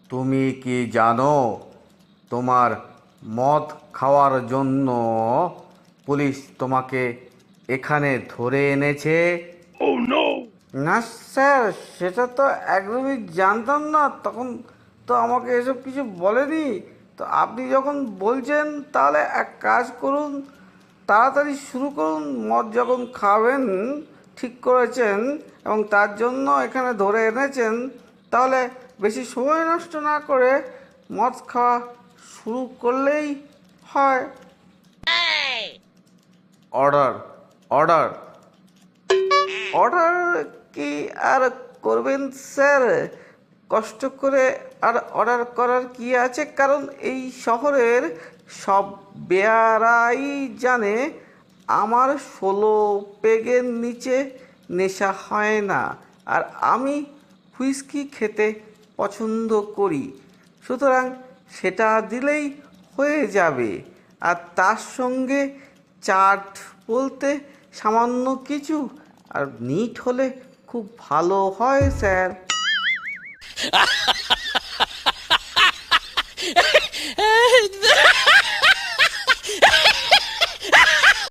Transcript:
তুমি কি জানো তোমার মদ খাওয়ার জন্য পুলিশ তোমাকে এখানে ধরে এনেছে? না স্যার, সেটা তো একদমই জানতাম না। তখন তো আমাকে এসব কিছু বলেনি। তো আপনি যখন বলছেন তাহলে এক কাজ করুন, তাড়াতাড়ি শুরু করুন। মদ যখন খাবেন ঠিক করেছেন এবং তার জন্য এখানে ধরে এনেছেন, তাহলে বেশি সময় নষ্ট না করে মদ খাওয়া শুরু করলেই হয়। অর্ডার, অর্ডার, অর্ডার কি আর করবেন স্যার? কষ্ট করে আর অর্ডার করার কি আছে? কারণ এই শহরের সব বেয়ারাই জানে আমার 16 পেগের নিচে নেশা হয় না। আর আমি হুইস্কি খেতে পছন্দ করি, সুতরাং সেটা দিলেই হয়ে যাবে। আর তার সঙ্গে চাট বলতে সামান্য কিছু, আর নিট হলে খুব ভালো হয় স্যার।